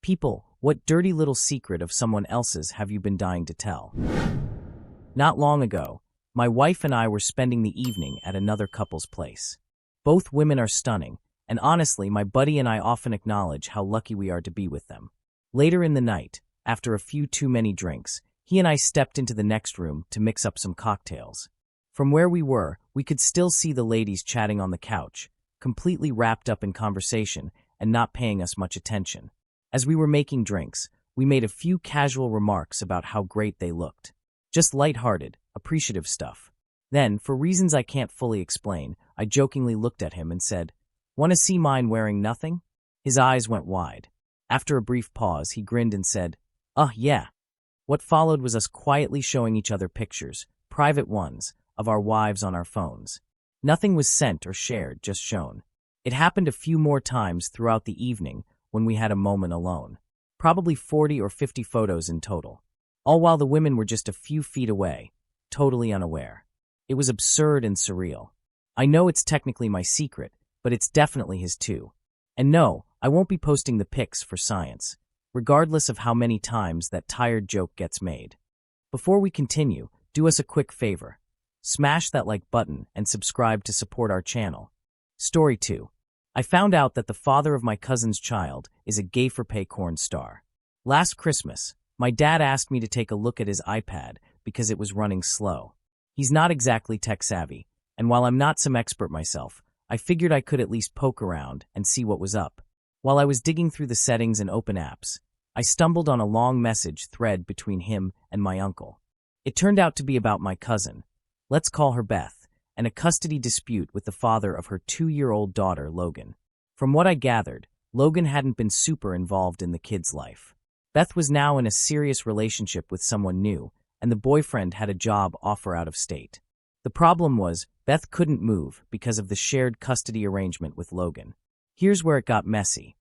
People, what dirty little secret of someone else's have you been dying to tell? Not long ago, my wife and I were spending the evening at another couple's place. Both women are stunning, and honestly, my buddy and I often acknowledge how lucky we are to be with them. Later in the night, after a few too many drinks, he and I stepped into the next room to mix up some cocktails. From where we were, we could still see the ladies chatting on the couch, completely wrapped up in conversation and not paying us much attention. As we were making drinks, we made a few casual remarks about how great they looked. Just lighthearted, appreciative stuff. Then, for reasons I can't fully explain, I jokingly looked at him and said, "Want to see mine wearing nothing?" His eyes went wide. After a brief pause, he grinned and said, Yeah." What followed was us quietly showing each other pictures, private ones, of our wives on our phones. Nothing was sent or shared, just shown. It happened a few more times throughout the evening when we had a moment alone. Probably 40 or 50 photos in total. All while the women were just a few feet away, totally unaware. It was absurd and surreal. I know it's technically my secret, but it's definitely his too. And no, I won't be posting the pics for science, regardless of how many times that tired joke gets made. Before we continue, do us a quick favor. Smash that like button and subscribe to support our channel. Story 2. I found out that the father of my cousin's child is a gay-for-pay porn star. Last Christmas, my dad asked me to take a look at his iPad because it was running slow. He's not exactly tech-savvy, and while I'm not some expert myself, I figured I could at least poke around and see what was up. While I was digging through the settings and open apps, I stumbled on a long message thread between him and my uncle. It turned out to be about my cousin, let's call her Beth, and a custody dispute with the father of her 2-year-old daughter, Logan. From what I gathered, Logan hadn't been super involved in the kid's life. Beth was now in a serious relationship with someone new, and the boyfriend had a job offer out of state. The problem was, Beth couldn't move because of the shared custody arrangement with Logan. Here's where it got messy.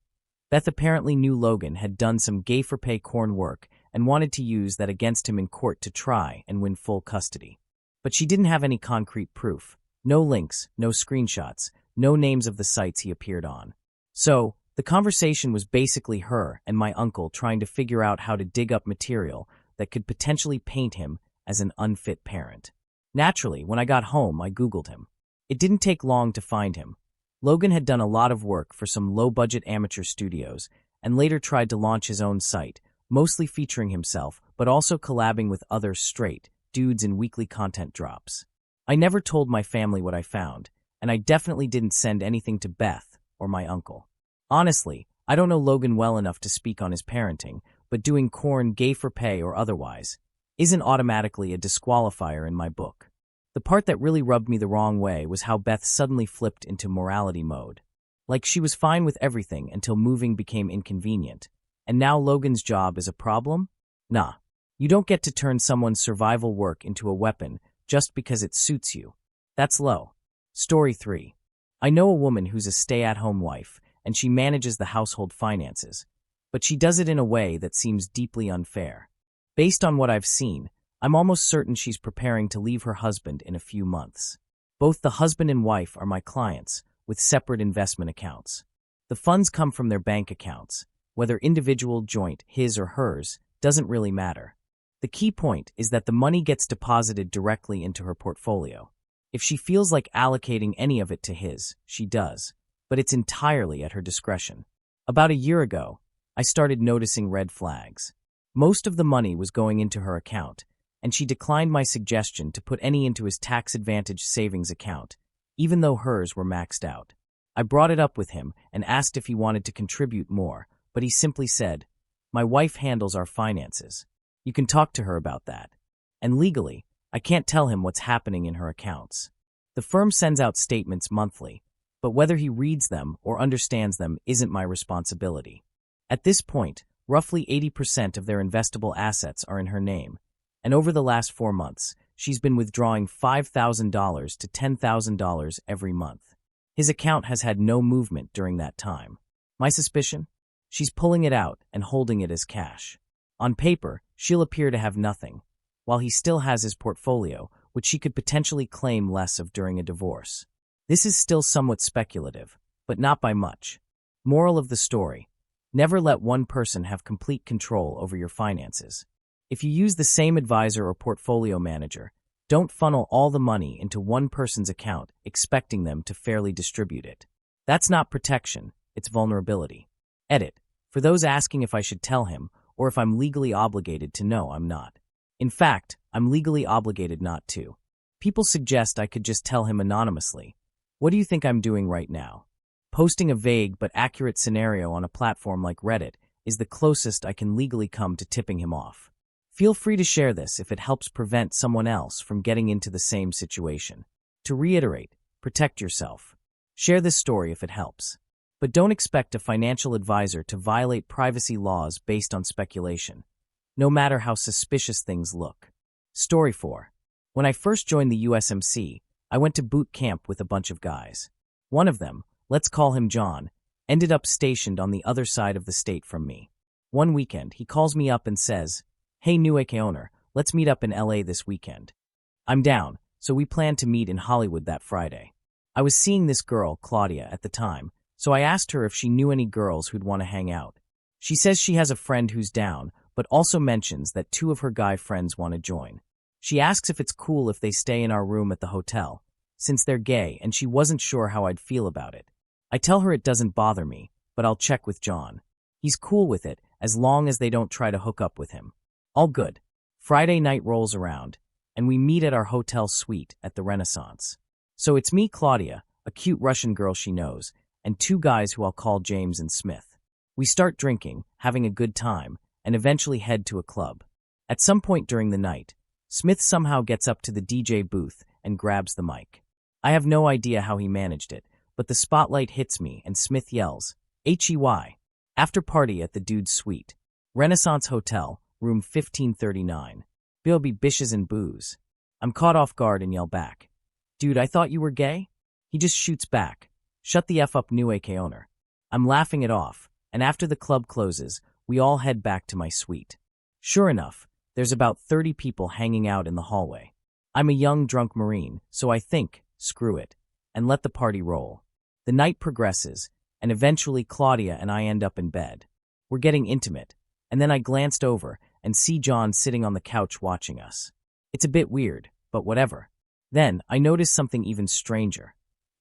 Beth apparently knew Logan had done some gay-for-pay porn work and wanted to use that against him in court to try and win full custody. But she didn't have any concrete proof. No links, no screenshots, no names of the sites he appeared on. So, the conversation was basically her and my uncle trying to figure out how to dig up material that could potentially paint him as an unfit parent. Naturally, when I got home, I Googled him. It didn't take long to find him. Logan had done a lot of work for some low-budget amateur studios and later tried to launch his own site, mostly featuring himself, but also collabing with other straight dudes in weekly content drops. I never told my family what I found, and I definitely didn't send anything to Beth or my uncle. Honestly, I don't know Logan well enough to speak on his parenting, but doing porn gay for pay or otherwise isn't automatically a disqualifier in my book. The part that really rubbed me the wrong way was how Beth suddenly flipped into morality mode. Like she was fine with everything until moving became inconvenient. And now Logan's job is a problem? Nah. You don't get to turn someone's survival work into a weapon just because it suits you. That's low. Story 3. I know a woman who's a stay-at-home wife, and she manages the household finances. But she does it in a way that seems deeply unfair. Based on what I've seen, I'm almost certain she's preparing to leave her husband in a few months. Both the husband and wife are my clients, with separate investment accounts. The funds come from their bank accounts. Whether individual, joint, his or hers, doesn't really matter. The key point is that the money gets deposited directly into her portfolio. If she feels like allocating any of it to his, she does, but it's entirely at her discretion. About a year ago, I started noticing red flags. Most of the money was going into her account, and she declined my suggestion to put any into his tax-advantaged savings account, even though hers were maxed out. I brought it up with him and asked if he wanted to contribute more, but he simply said, "My wife handles our finances. You can talk to her about that." And legally, I can't tell him what's happening in her accounts. The firm sends out statements monthly, but whether he reads them or understands them isn't my responsibility. At this point, roughly 80% of their investable assets are in her name, and over the last 4 months, she's been withdrawing $5,000 to $10,000 every month. His account has had no movement during that time. My suspicion? She's pulling it out and holding it as cash. On paper, she'll appear to have nothing, while he still has his portfolio, which she could potentially claim less of during a divorce. This is still somewhat speculative, but not by much. Moral of the story: Never let one person have complete control over your finances. If you use the same advisor or portfolio manager, don't funnel all the money into one person's account expecting them to fairly distribute it. That's not protection, it's vulnerability. Edit. For those asking if I should tell him, or if I'm legally obligated to know, I'm not. In fact, I'm legally obligated not to. People suggest I could just tell him anonymously. What do you think I'm doing right now? Posting a vague but accurate scenario on a platform like Reddit is the closest I can legally come to tipping him off. Feel free to share this if it helps prevent someone else from getting into the same situation. To reiterate, protect yourself. Share this story if it helps. But don't expect a financial advisor to violate privacy laws based on speculation, no matter how suspicious things look. Story 4. When I first joined the USMC, I went to boot camp with a bunch of guys. One of them, let's call him John, ended up stationed on the other side of the state from me. One weekend, he calls me up and says, "Hey, new AK owner, let's meet up in LA this weekend." I'm down, so we planned to meet in Hollywood that Friday. I was seeing this girl, Claudia, at the time, so I asked her if she knew any girls who'd want to hang out. She says she has a friend who's down, but also mentions that 2 of her guy friends want to join. She asks if it's cool if they stay in our room at the hotel, since they're gay and she wasn't sure how I'd feel about it. I tell her it doesn't bother me, but I'll check with John. He's cool with it as long as they don't try to hook up with him. All good. Friday night rolls around, and we meet at our hotel suite at the Renaissance. So it's me, Claudia, a cute Russian girl she knows, and 2 guys who I'll call James and Smith. We start drinking, having a good time, and eventually head to a club. At some point during the night, Smith somehow gets up to the DJ booth and grabs the mic. I have no idea how he managed it, but the spotlight hits me and Smith yells, "HEY! After party at the dude's suite. Renaissance Hotel, room 1539. There'll be bishes and booze." I'm caught off guard and yell back, "Dude, I thought you were gay?" He just shoots back, "Shut the F up, new AK owner." I'm laughing it off, and after the club closes, we all head back to my suite. Sure enough, there's about 30 people hanging out in the hallway. I'm a young drunk Marine, so I think, screw it, and let the party roll. The night progresses, and eventually Claudia and I end up in bed. We're getting intimate, and then I glanced over and see John sitting on the couch watching us. It's a bit weird, but whatever. Then I notice something even stranger.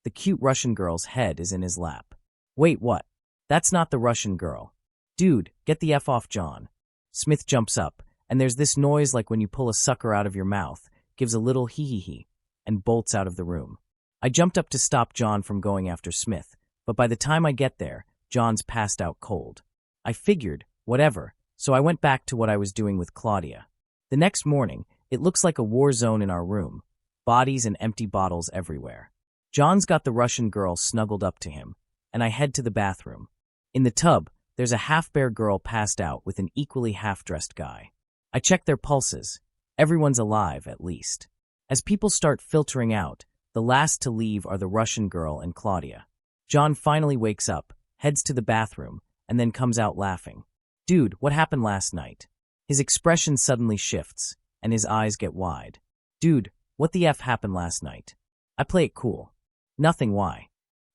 The cute Russian girl's head is in his lap. Wait, what? That's not the Russian girl. Dude, get the F off, John. Smith jumps up, and there's this noise like when you pull a sucker out of your mouth, gives a little hee-hee-hee, and bolts out of the room. I jumped up to stop John from going after Smith, but by the time I get there, John's passed out cold. I figured, whatever, so I went back to what I was doing with Claudia. The next morning, it looks like a war zone in our room, bodies and empty bottles everywhere. John's got the Russian girl snuggled up to him, and I head to the bathroom. In the tub, there's a half-bare girl passed out with an equally half-dressed guy. I check their pulses. Everyone's alive, at least. As people start filtering out, the last to leave are the Russian girl and Claudia. John finally wakes up, heads to the bathroom, and then comes out laughing. Dude, what happened last night? His expression suddenly shifts, and his eyes get wide. Dude, what the F happened last night? I play it cool. Nothing, why?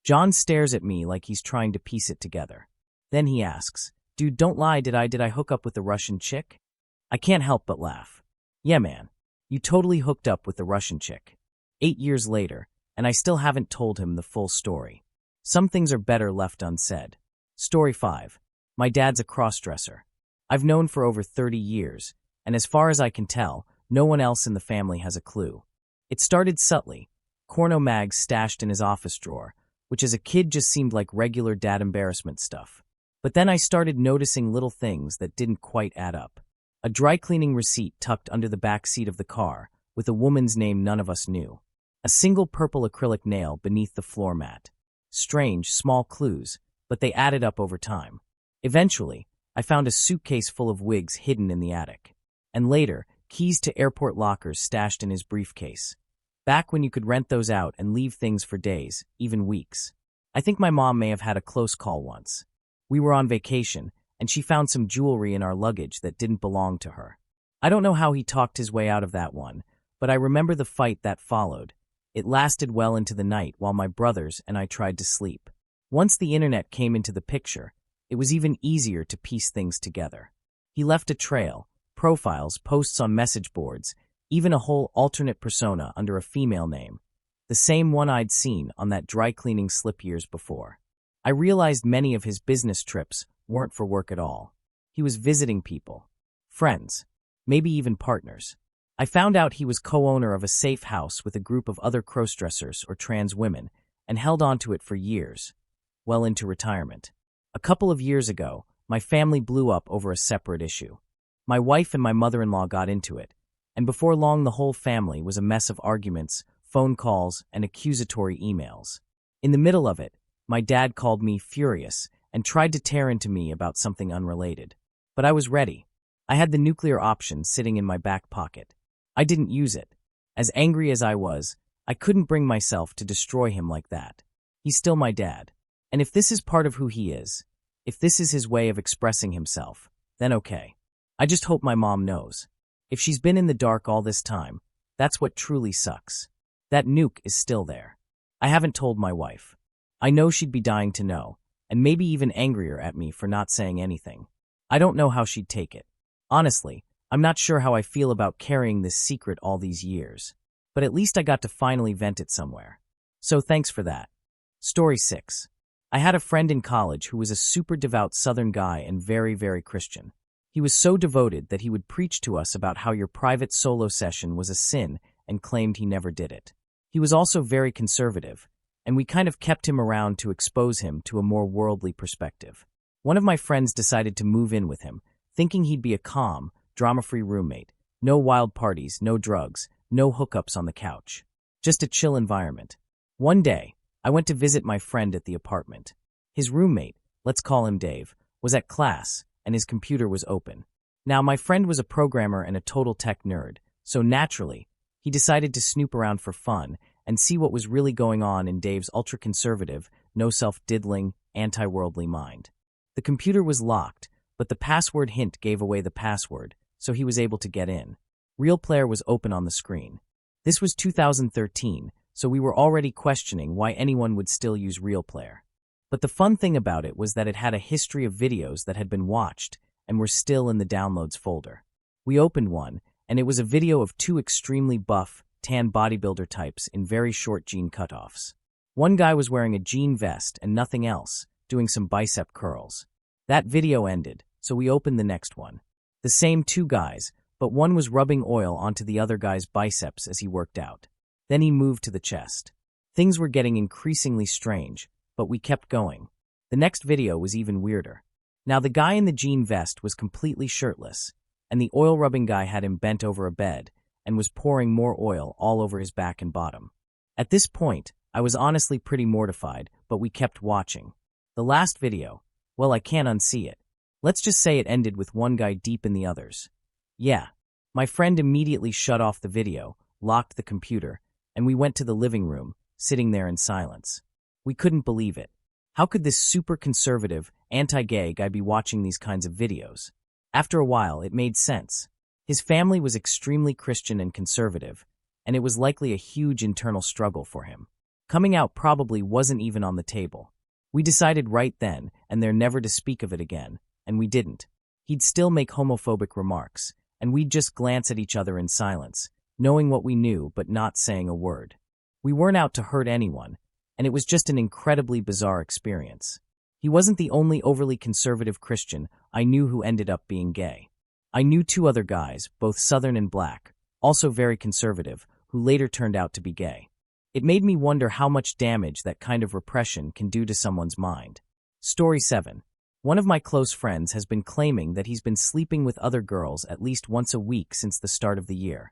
John stares at me like he's trying to piece it together. Then he asks, dude, don't lie, did I hook up with the Russian chick? I can't help but laugh. Yeah, man, you totally hooked up with the Russian chick. 8 years later, and I still haven't told him the full story. Some things are better left unsaid. Story 5. My dad's a crossdresser. I've known for over 30 years, and as far as I can tell, no one else in the family has a clue. It started subtly, corno mags stashed in his office drawer, which as a kid just seemed like regular dad embarrassment stuff. But then I started noticing little things that didn't quite add up. A dry cleaning receipt tucked under the back seat of the car, with a woman's name none of us knew. A single purple acrylic nail beneath the floor mat. Strange, small clues, but they added up over time. Eventually, I found a suitcase full of wigs hidden in the attic. And later, keys to airport lockers stashed in his briefcase. Back when you could rent those out and leave things for days, even weeks. I think my mom may have had a close call once. We were on vacation, and she found some jewelry in our luggage that didn't belong to her. I don't know how he talked his way out of that one, but I remember the fight that followed. It lasted well into the night while my brothers and I tried to sleep. Once the internet came into the picture, It was even easier to piece things together. He left a trail, profiles, posts on message boards, even a whole alternate persona under a female name, the same one I'd seen on that dry cleaning slip years before. I realized many of his business trips weren't for work at all. He was visiting people, friends, maybe even partners. I found out he was co-owner of a safe house with a group of other crossdressers or trans women and held on to it for years, well into retirement. A couple of years ago, my family blew up over a separate issue. My wife and my mother-in-law got into it, and before long the whole family was a mess of arguments, phone calls, and accusatory emails. In the middle of it, my dad called me furious and tried to tear into me about something unrelated. But I was ready. I had the nuclear option sitting in my back pocket. I didn't use it. As angry as I was, I couldn't bring myself to destroy him like that. He's still my dad. And if this is part of who he is, if this is his way of expressing himself, then okay. I just hope my mom knows. If she's been in the dark all this time, that's what truly sucks. That nuke is still there. I haven't told my wife. I know she'd be dying to know, and maybe even angrier at me for not saying anything. I don't know how she'd take it. Honestly, I'm not sure how I feel about carrying this secret all these years. But at least I got to finally vent it somewhere. So thanks for that. Story 6. I had a friend in college who was a super devout Southern guy and very, very Christian. He was so devoted that he would preach to us about how your private solo session was a sin and claimed he never did it. He was also very conservative, and we kind of kept him around to expose him to a more worldly perspective. One of my friends decided to move in with him, thinking he'd be a calm, drama-free roommate. No wild parties, no drugs, no hookups on the couch. Just a chill environment. One day, I went to visit my friend at the apartment. His roommate, let's call him Dave, was at class, and his computer was open. Now, my friend was a programmer and a total tech nerd, so naturally, he decided to snoop around for fun and see what was really going on in Dave's ultra-conservative, no-self-diddling, anti-worldly mind. The computer was locked, but the password hint gave away the password, so he was able to get in. Real Player was open on the screen. This was 2013, so we were already questioning why anyone would still use Real Player. But the fun thing about it was that it had a history of videos that had been watched and were still in the downloads folder. We opened one, and it was a video of two extremely buff, tan bodybuilder types in very short jean cutoffs. One guy was wearing a jean vest and nothing else, doing some bicep curls. That video ended, so we opened the next one. The same two guys, but one was rubbing oil onto the other guy's biceps as he worked out. Then he moved to the chest. Things were getting increasingly strange, but we kept going. The next video was even weirder. Now the guy in the jean vest was completely shirtless, and the oil-rubbing guy had him bent over a bed and was pouring more oil all over his back and bottom. At this point, I was honestly pretty mortified, but we kept watching. The last video, well, I can't unsee it. Let's just say it ended with one guy deep in the others. Yeah, my friend immediately shut off the video, locked the computer, and we went to the living room, sitting there in silence. We couldn't believe it. How could this super conservative, anti-gay guy be watching these kinds of videos? After a while, it made sense. His family was extremely Christian and conservative, and it was likely a huge internal struggle for him. Coming out probably wasn't even on the table. We decided right then and there never to speak of it again, and we didn't. He'd still make homophobic remarks, and we'd just glance at each other in silence, knowing what we knew but not saying a word. We weren't out to hurt anyone, and it was just an incredibly bizarre experience. He wasn't the only overly conservative Christian I knew who ended up being gay. I knew two other guys, both Southern and black, also very conservative, who later turned out to be gay. It made me wonder how much damage that kind of repression can do to someone's mind. Story 7. One of my close friends has been claiming that he's been sleeping with other girls at least once a week since the start of the year,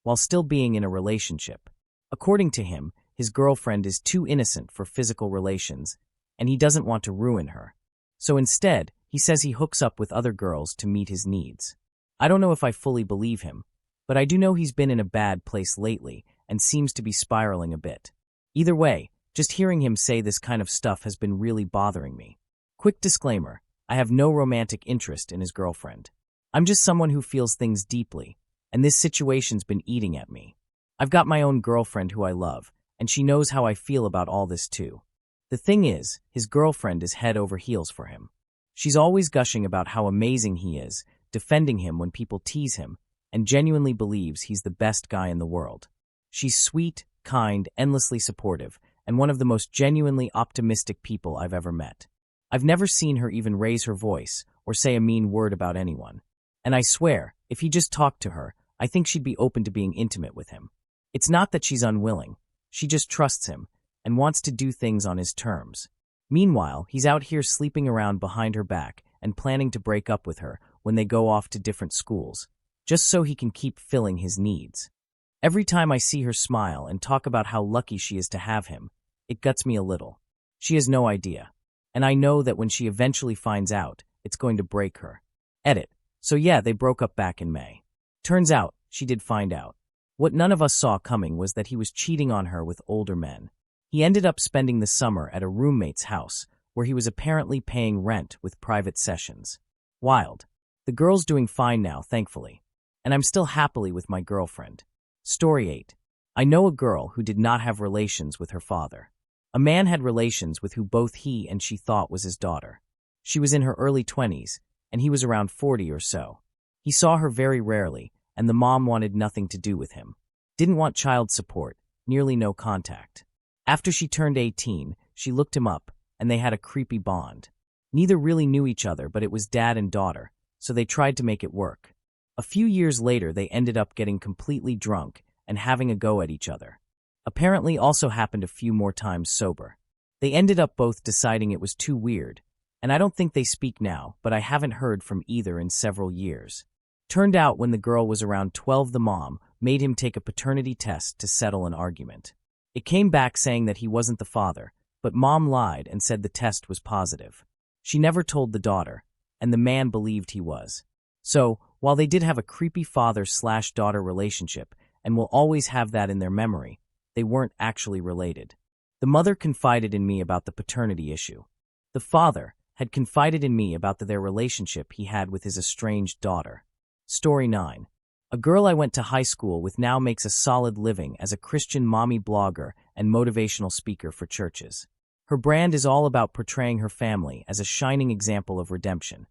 while still being in a relationship. According to him, his girlfriend is too innocent for physical relations, and he doesn't want to ruin her. So instead, he says he hooks up with other girls to meet his needs. I don't know if I fully believe him, but I do know he's been in a bad place lately and seems to be spiraling a bit. Either way, just hearing him say this kind of stuff has been really bothering me. Quick disclaimer, I have no romantic interest in his girlfriend. I'm just someone who feels things deeply, and this situation's been eating at me. I've got my own girlfriend who I love, and she knows how I feel about all this too. The thing is, his girlfriend is head over heels for him. She's always gushing about how amazing he is, defending him when people tease him, and genuinely believes he's the best guy in the world. She's sweet, kind, endlessly supportive, and one of the most genuinely optimistic people I've ever met. I've never seen her even raise her voice or say a mean word about anyone. And I swear, if he just talked to her, I think she'd be open to being intimate with him. It's not that she's unwilling. She just trusts him and wants to do things on his terms. Meanwhile, he's out here sleeping around behind her back and planning to break up with her when they go off to different schools, just so he can keep filling his needs. Every time I see her smile and talk about how lucky she is to have him, it guts me a little. She has no idea. And I know that when she eventually finds out, it's going to break her. Edit. So yeah, they broke up back in May. Turns out, she did find out. What none of us saw coming was that he was cheating on her with older men. He ended up spending the summer at a roommate's house, where he was apparently paying rent with private sessions. Wild. The girl's doing fine now, thankfully. And I'm still happily with my girlfriend. Story 8. I know a girl who did not have relations with her father. A man had relations with who both he and she thought was his daughter. She was in her early 20s, and he was around 40 or so. He saw her very rarely, and the mom wanted nothing to do with him. Didn't want child support, nearly no contact. After she turned 18, she looked him up, and they had a creepy bond. Neither really knew each other, but it was dad and daughter, so they tried to make it work. A few years later, they ended up getting completely drunk and having a go at each other. Apparently also happened a few more times sober. They ended up both deciding it was too weird, and I don't think they speak now, but I haven't heard from either in several years. Turned out when the girl was around 12, the mom made him take a paternity test to settle an argument. It came back saying that he wasn't the father, but mom lied and said the test was positive. She never told the daughter, and the man believed he was. So, while they did have a creepy father-slash-daughter relationship, and will always have that in their memory, they weren't actually related. The mother confided in me about the paternity issue. The father had confided in me about their relationship he had with his estranged daughter. Story 9. A girl I went to high school with now makes a solid living as a Christian mommy blogger and motivational speaker for churches. Her brand is all about portraying her family as a shining example of redemption,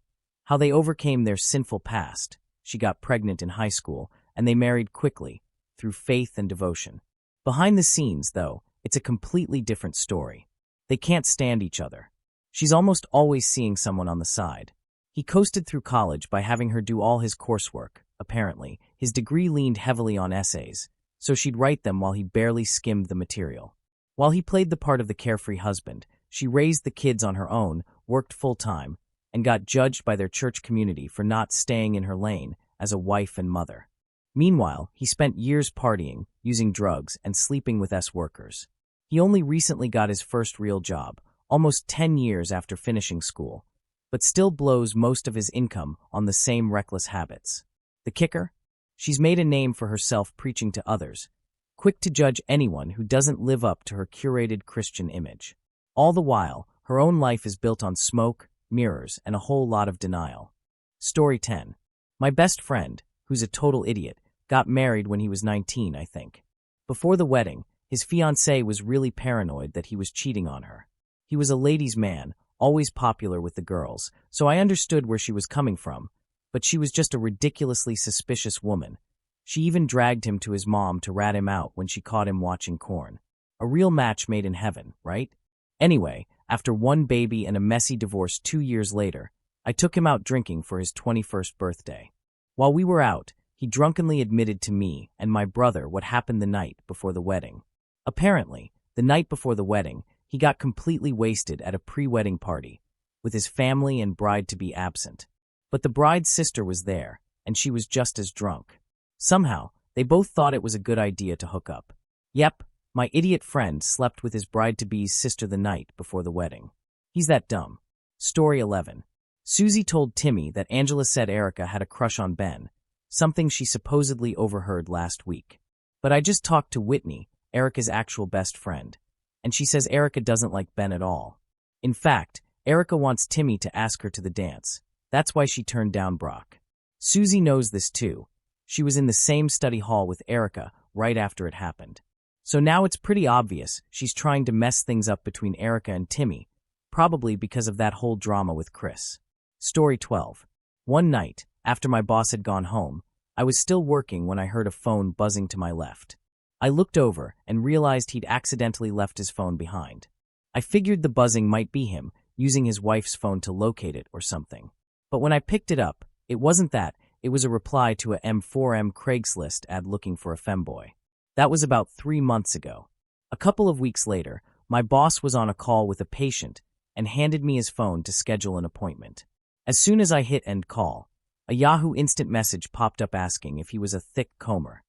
how they overcame their sinful past. She got pregnant in high school, and they married quickly, through faith and devotion. Behind the scenes, though, it's a completely different story. They can't stand each other. She's almost always seeing someone on the side. He coasted through college by having her do all his coursework. Apparently, his degree leaned heavily on essays, so she'd write them while he barely skimmed the material. While he played the part of the carefree husband, she raised the kids on her own, worked full-time, and got judged by their church community for not staying in her lane as a wife and mother. Meanwhile, he spent years partying, using drugs, and sleeping with workers. He only recently got his first real job, almost 10 years after finishing school, but still blows most of his income on the same reckless habits. The kicker? She's made a name for herself preaching to others, quick to judge anyone who doesn't live up to her curated Christian image. All the while, her own life is built on smoke, mirrors, and a whole lot of denial. Story 10. My best friend, who's a total idiot, got married when he was 19, I think. Before the wedding, his fiancée was really paranoid that he was cheating on her. He was a ladies' man, always popular with the girls, so I understood where she was coming from, but she was just a ridiculously suspicious woman. She even dragged him to his mom to rat him out when she caught him watching porn. A real match made in heaven, right? Anyway, after one baby and a messy divorce 2 years later, I took him out drinking for his 21st birthday. While we were out, he drunkenly admitted to me and my brother what happened the night before the wedding. Apparently, the night before the wedding, he got completely wasted at a pre-wedding party, with his family and bride-to-be absent. But the bride's sister was there, and she was just as drunk. Somehow, they both thought it was a good idea to hook up. Yep, my idiot friend slept with his bride-to-be's sister the night before the wedding. He's that dumb. Story 11. Susie told Timmy that Angela said Erica had a crush on Ben, something she supposedly overheard last week. But I just talked to Whitney, Erica's actual best friend, and she says Erica doesn't like Ben at all. In fact, Erica wants Timmy to ask her to the dance. That's why she turned down Brock. Susie knows this too. She was in the same study hall with Erica right after it happened. So now it's pretty obvious she's trying to mess things up between Erica and Timmy, probably because of that whole drama with Chris. Story 12. One night, after my boss had gone home, I was still working when I heard a phone buzzing to my left. I looked over and realized he'd accidentally left his phone behind. I figured the buzzing might be him, using his wife's phone to locate it or something. But when I picked it up, it wasn't that, it was a reply to a M4M Craigslist ad looking for a femboy. That was about 3 months ago. A couple of weeks later, my boss was on a call with a patient and handed me his phone to schedule an appointment. As soon as I hit end call, a Yahoo instant message popped up asking if he was a thick comber.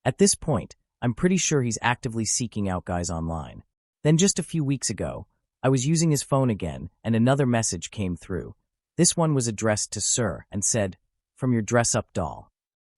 At this point, I'm pretty sure he's actively seeking out guys online. Then just a few weeks ago, I was using his phone again and another message came through. This one was addressed to Sir and said, "From your dress-up doll."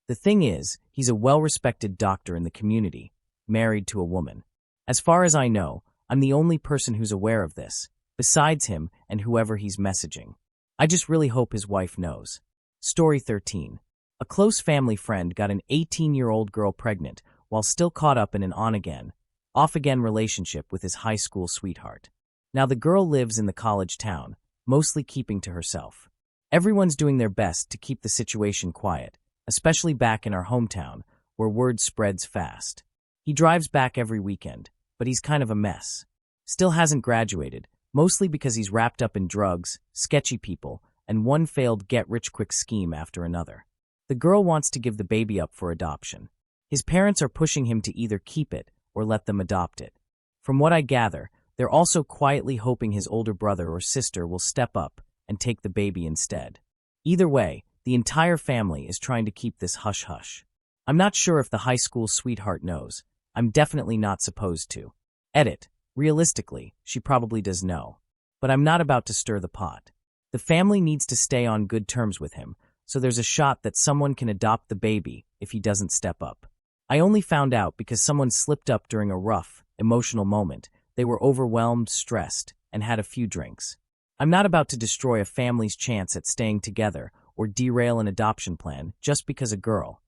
The thing is, he's a well-respected doctor in the community, married to a woman. As far as I know, I'm the only person who's aware of this, besides him and whoever he's messaging. I just really hope his wife knows. Story 13. A close family friend got an 18-year-old girl pregnant while still caught up in an on-again, off-again relationship with his high school sweetheart. Now the girl lives in the college town, mostly keeping to herself. Everyone's doing their best to keep the situation quiet, especially back in our hometown, where word spreads fast. He drives back every weekend, but he's kind of a mess. Still hasn't graduated, mostly because he's wrapped up in drugs, sketchy people, and one failed get-rich-quick scheme after another. The girl wants to give the baby up for adoption. His parents are pushing him to either keep it or let them adopt it. From what I gather, they're also quietly hoping his older brother or sister will step up and take the baby instead. Either way, the entire family is trying to keep this hush-hush. I'm not sure if the high school sweetheart knows. I'm definitely not supposed to. Edit. Realistically, she probably does know. But I'm not about to stir the pot. The family needs to stay on good terms with him, so there's a shot that someone can adopt the baby if he doesn't step up. I only found out because someone slipped up during a rough, emotional moment. They were overwhelmed, stressed, and had a few drinks. I'm not about to destroy a family's chance at staying together or derail an adoption plan just because a girl,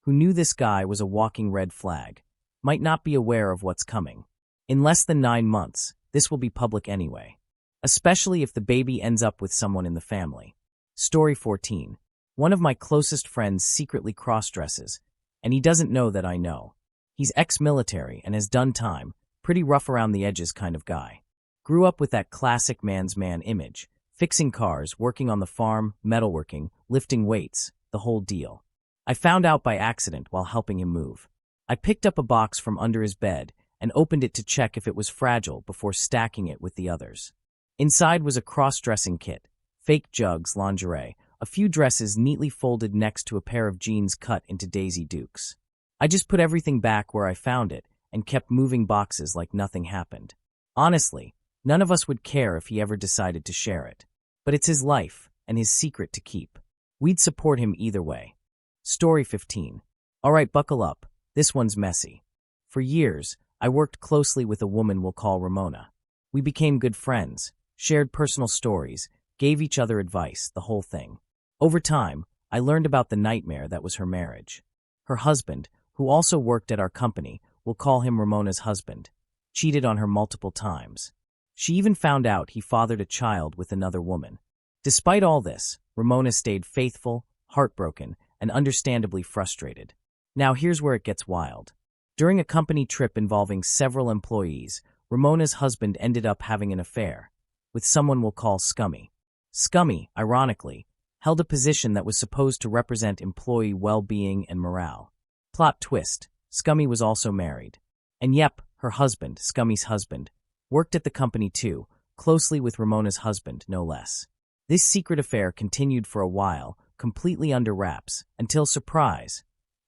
who knew this guy was a walking red flag, might not be aware of what's coming. In less than 9 months, this will be public anyway, especially if the baby ends up with someone in the family. Story 14. One of my closest friends secretly crossdresses, and he doesn't know that I know. He's ex-military and has done time, pretty rough around the edges kind of guy. Grew up with that classic man's man image, fixing cars, working on the farm, metalworking, lifting weights, the whole deal. I found out by accident while helping him move. I picked up a box from under his bed and opened it to check if it was fragile before stacking it with the others. Inside was a cross-dressing kit, fake jugs, lingerie, a few dresses neatly folded next to a pair of jeans cut into Daisy Dukes. I just put everything back where I found it and kept moving boxes like nothing happened. Honestly, none of us would care if he ever decided to share it. But it's his life and his secret to keep. We'd support him either way. Story 15. Alright, buckle up. This one's messy. For years, I worked closely with a woman we'll call Ramona. We became good friends, shared personal stories, gave each other advice, the whole thing. Over time, I learned about the nightmare that was her marriage. Her husband, who also worked at our company, we'll call him Ramona's husband, cheated on her multiple times. She even found out he fathered a child with another woman. Despite all this, Ramona stayed faithful, heartbroken, and understandably frustrated. Now here's where it gets wild. During a company trip involving several employees, Ramona's husband ended up having an affair with someone we'll call Scummy. Scummy, ironically, held a position that was supposed to represent employee well-being and morale. Plot twist, Scummy was also married. And yep, her husband, Scummy's husband, worked at the company too, closely with Ramona's husband, no less. This secret affair continued for a while, completely under wraps, until, surprise,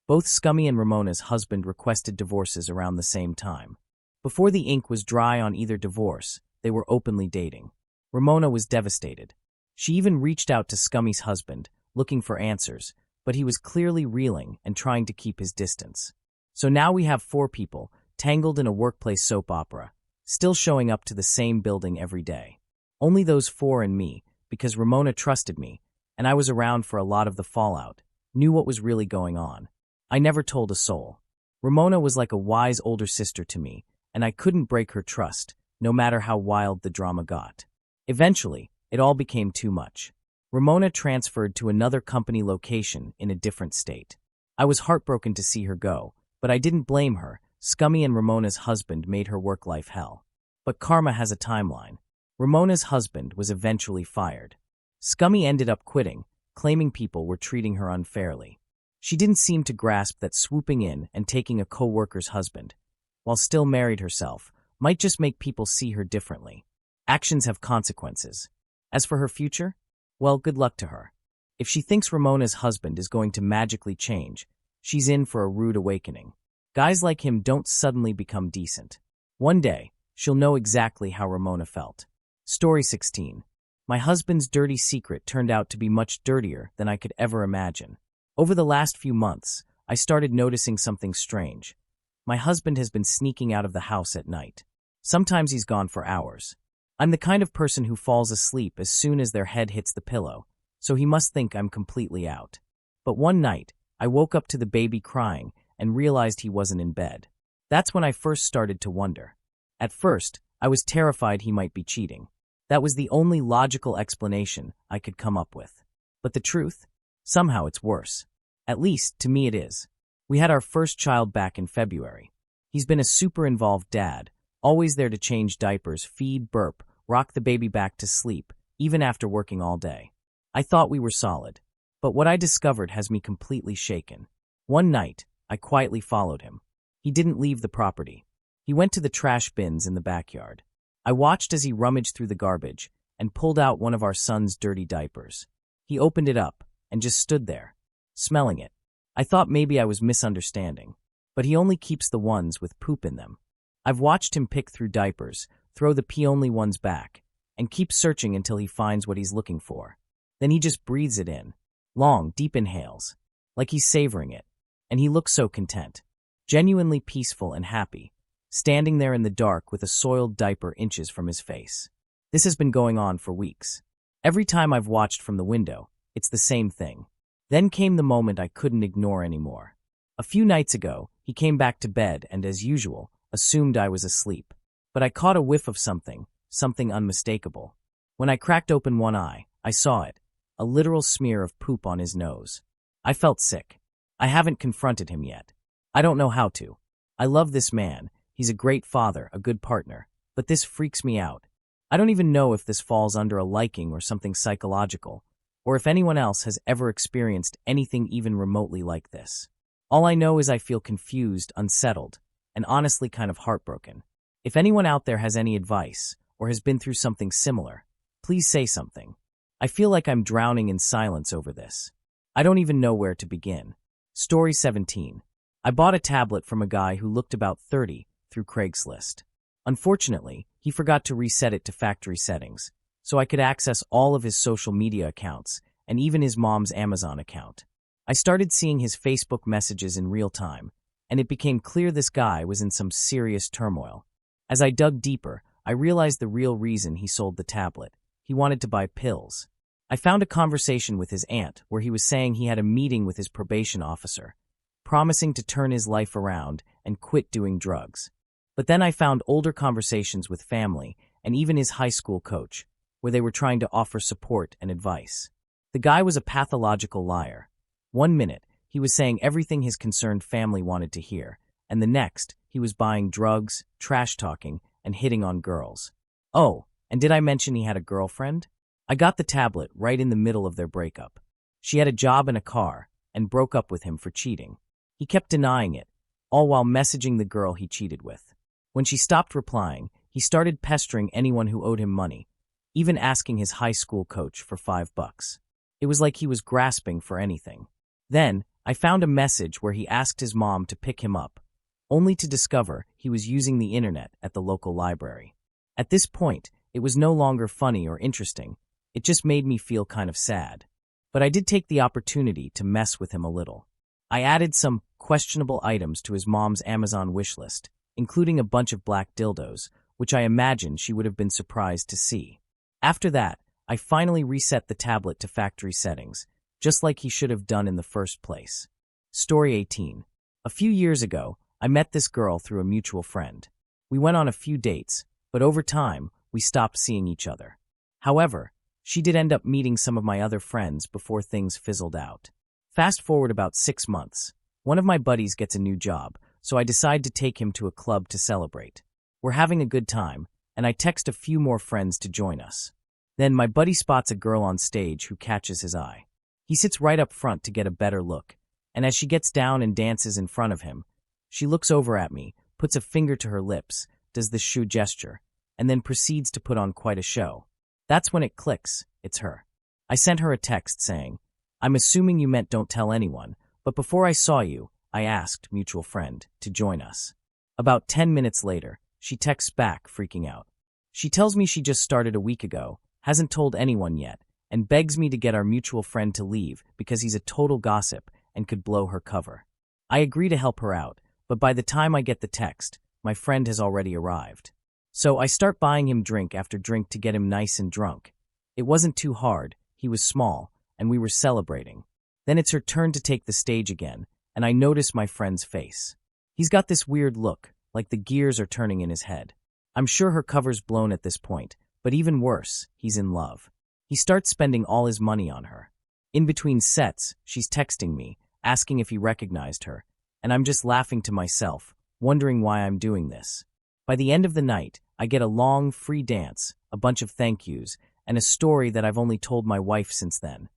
both Scummy and Ramona's husband requested divorces around the same time. Before the ink was dry on either divorce, they were openly dating. Ramona was devastated. She even reached out to Scummy's husband, looking for answers, but he was clearly reeling and trying to keep his distance. So now we have 4 people, tangled in a workplace soap opera, still showing up to the same building every day. Only those 4 and me, because Ramona trusted me, and I was around for a lot of the fallout, knew what was really going on. I never told a soul. Ramona was like a wise older sister to me, and I couldn't break her trust, no matter how wild the drama got. Eventually, it all became too much. Ramona transferred to another company location in a different state. I was heartbroken to see her go, but I didn't blame her. Scummy and Ramona's husband made her work-life hell. But karma has a timeline. Ramona's husband was eventually fired. Scummy ended up quitting, claiming people were treating her unfairly. She didn't seem to grasp that swooping in and taking a co-worker's husband, while still married herself, might just make people see her differently. Actions have consequences. As for her future, well, good luck to her. If she thinks Ramona's husband is going to magically change, she's in for a rude awakening. Guys like him don't suddenly become decent. One day, she'll know exactly how Ramona felt. Story 16. My husband's dirty secret turned out to be much dirtier than I could ever imagine. Over the last few months, I started noticing something strange. My husband has been sneaking out of the house at night. Sometimes he's gone for hours. I'm the kind of person who falls asleep as soon as their head hits the pillow, so he must think I'm completely out. But one night, I woke up to the baby crying and realized he wasn't in bed. That's when I first started to wonder. At first, I was terrified he might be cheating. That was the only logical explanation I could come up with. But the truth? Somehow it's worse. At least, to me it is. We had our first child back in February. He's been a super involved dad, always there to change diapers, feed, burp, rock the baby back to sleep, even after working all day. I thought we were solid. But what I discovered has me completely shaken. One night, I quietly followed him. He didn't leave the property. He went to the trash bins in the backyard. I watched as he rummaged through the garbage and pulled out one of our son's dirty diapers. He opened it up and just stood there, smelling it. I thought maybe I was misunderstanding, but he only keeps the ones with poop in them. I've watched him pick through diapers, throw the pee-only ones back, and keep searching until he finds what he's looking for. Then he just breathes it in. Long, deep inhales, like he's savoring it. And he looks so content, genuinely peaceful and happy, standing there in the dark with a soiled diaper inches from his face. This has been going on for weeks. Every time I've watched from the window, it's the same thing. Then came the moment I couldn't ignore anymore. A few nights ago, he came back to bed and, as usual, assumed I was asleep. But I caught a whiff of something unmistakable. When I cracked open one eye, I saw it, a literal smear of poop on his nose. I felt sick. I haven't confronted him yet. I don't know how to. I love this man. He's a great father, a good partner. But this freaks me out. I don't even know if this falls under a liking or something psychological, or if anyone else has ever experienced anything even remotely like this. All I know is I feel confused, unsettled, and honestly kind of heartbroken. If anyone out there has any advice, or has been through something similar, please say something. I feel like I'm drowning in silence over this. I don't even know where to begin. Story 17. I bought a tablet from a guy who looked about 30 through Craigslist. Unfortunately, he forgot to reset it to factory settings, so I could access all of his social media accounts and even his mom's Amazon account. I started seeing his Facebook messages in real time, and it became clear this guy was in some serious turmoil. As I dug deeper, I realized the real reason he sold the tablet. He wanted to buy pills. I found a conversation with his aunt where he was saying he had a meeting with his probation officer, promising to turn his life around and quit doing drugs. But then I found older conversations with family and even his high school coach, where they were trying to offer support and advice. The guy was a pathological liar. One minute, he was saying everything his concerned family wanted to hear, and the next, he was buying drugs, trash-talking, and hitting on girls. Oh, and did I mention he had a girlfriend? I got the tablet right in the middle of their breakup. She had a job and a car, and broke up with him for cheating. He kept denying it, all while messaging the girl he cheated with. When she stopped replying, he started pestering anyone who owed him money, even asking his high school coach for $5. It was like he was grasping for anything. Then, I found a message where he asked his mom to pick him up, only to discover he was using the internet at the local library. At this point, it was no longer funny or interesting. It just made me feel kind of sad. But I did take the opportunity to mess with him a little. I added some questionable items to his mom's Amazon wishlist, including a bunch of black dildos, which I imagine she would have been surprised to see. After that, I finally reset the tablet to factory settings, just like he should have done in the first place. Story 18. A few years ago, I met this girl through a mutual friend. We went on a few dates, but over time, we stopped seeing each other. However, She did end up meeting some of my other friends before things fizzled out. Fast forward about 6 months. One of my buddies gets a new job, so I decide to take him to a club to celebrate. We're having a good time, and I text a few more friends to join us. Then my buddy spots a girl on stage who catches his eye. He sits right up front to get a better look, and as she gets down and dances in front of him, she looks over at me, puts a finger to her lips, does the shoe gesture, and then proceeds to put on quite a show. That's when it clicks, it's her. I sent her a text saying, "I'm assuming you meant don't tell anyone, but before I saw you, I asked, mutual friend, to join us." About 10 minutes later, she texts back, freaking out. She tells me she just started a week ago, hasn't told anyone yet, and begs me to get our mutual friend to leave because he's a total gossip and could blow her cover. I agree to help her out, but by the time I get the text, my friend has already arrived. So I start buying him drink after drink to get him nice and drunk. It wasn't too hard, he was small, and we were celebrating. Then it's her turn to take the stage again, and I notice my friend's face. He's got this weird look, like the gears are turning in his head. I'm sure her cover's blown at this point, but even worse, he's in love. He starts spending all his money on her. In between sets, she's texting me, asking if he recognized her, and I'm just laughing to myself, wondering why I'm doing this. By the end of the night, I get a long, free dance, a bunch of thank yous, and a story that I've only told my wife since then,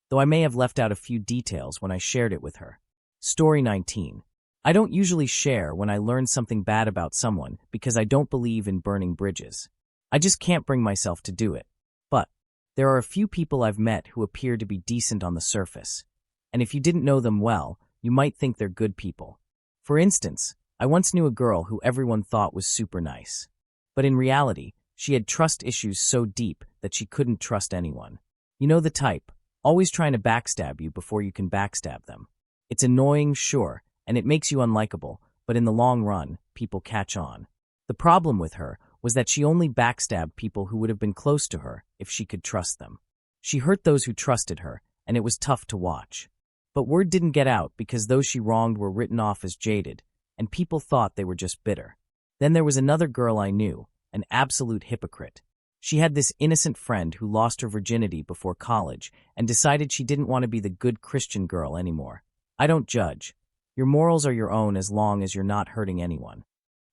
though I may have left out a few details when I shared it with her. Story 19. I don't usually share when I learn something bad about someone because I don't believe in burning bridges. I just can't bring myself to do it. But there are a few people I've met who appear to be decent on the surface, and if you didn't know them well, you might think they're good people. For instance, I once knew a girl who everyone thought was super nice. But in reality, she had trust issues so deep that she couldn't trust anyone. You know the type, always trying to backstab you before you can backstab them. It's annoying, sure, and it makes you unlikable, but in the long run, people catch on. The problem with her was that she only backstabbed people who would have been close to her if she could trust them. She hurt those who trusted her, and it was tough to watch. But word didn't get out because those she wronged were written off as jaded, and people thought they were just bitter. Then there was another girl I knew, an absolute hypocrite. She had this innocent friend who lost her virginity before college and decided she didn't want to be the good Christian girl anymore. I don't judge. Your morals are your own as long as you're not hurting anyone.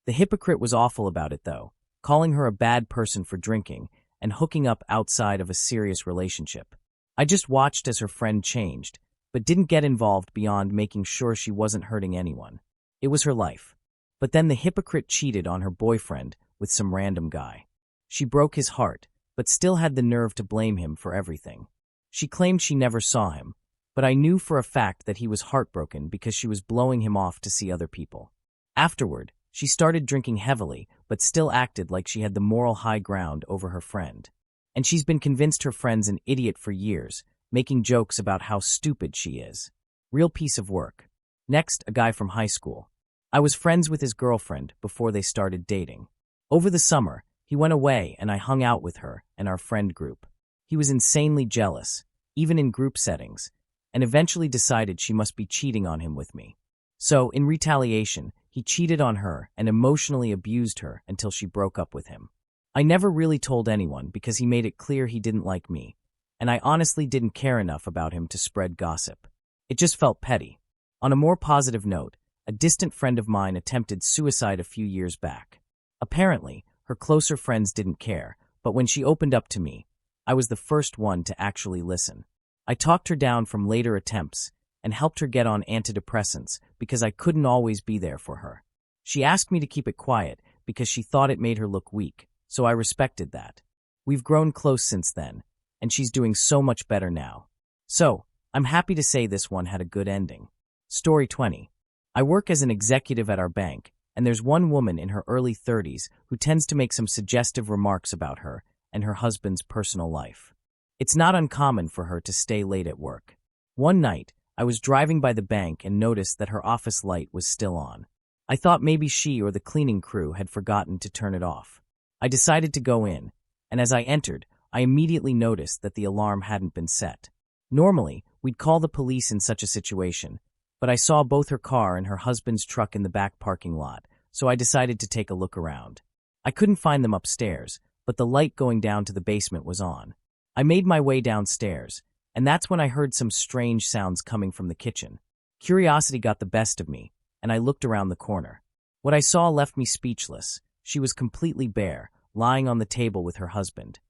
The hypocrite was awful about it, though, calling her a bad person for drinking and hooking up outside of a serious relationship. I just watched as her friend changed, but didn't get involved beyond making sure she wasn't hurting anyone. It was her life. But then the hypocrite cheated on her boyfriend with some random guy. She broke his heart, but still had the nerve to blame him for everything. She claimed she never saw him, but I knew for a fact that he was heartbroken because she was blowing him off to see other people. Afterward, she started drinking heavily, but still acted like she had the moral high ground over her friend. And she's been convinced her friend's an idiot for years, making jokes about how stupid she is. Real piece of work. Next, a guy from high school. I was friends with his girlfriend before they started dating. Over the summer, he went away and I hung out with her and our friend group. He was insanely jealous, even in group settings, and eventually decided she must be cheating on him with me. So, in retaliation, he cheated on her and emotionally abused her until she broke up with him. I never really told anyone because he made it clear he didn't like me, and I honestly didn't care enough about him to spread gossip. It just felt petty. On a more positive note, a distant friend of mine attempted suicide a few years back. Apparently, her closer friends didn't care, but when she opened up to me, I was the first one to actually listen. I talked her down from later attempts and helped her get on antidepressants because I couldn't always be there for her. She asked me to keep it quiet because she thought it made her look weak, so I respected that. We've grown close since then, and she's doing so much better now. So, I'm happy to say this one had a good ending. Story 20. I work as an executive at our bank, and there's one woman in her early 30s who tends to make some suggestive remarks about her and her husband's personal life. It's not uncommon for her to stay late at work. One night, I was driving by the bank and noticed that her office light was still on. I thought maybe she or the cleaning crew had forgotten to turn it off. I decided to go in, and as I entered, I immediately noticed that the alarm hadn't been set. Normally, we'd call the police in such a situation, but I saw both her car and her husband's truck in the back parking lot, so I decided to take a look around. I couldn't find them upstairs, but the light going down to the basement was on. I made my way downstairs, and that's when I heard some strange sounds coming from the kitchen. Curiosity got the best of me, and I looked around the corner. What I saw left me speechless. She was completely bare, lying on the table with her husband.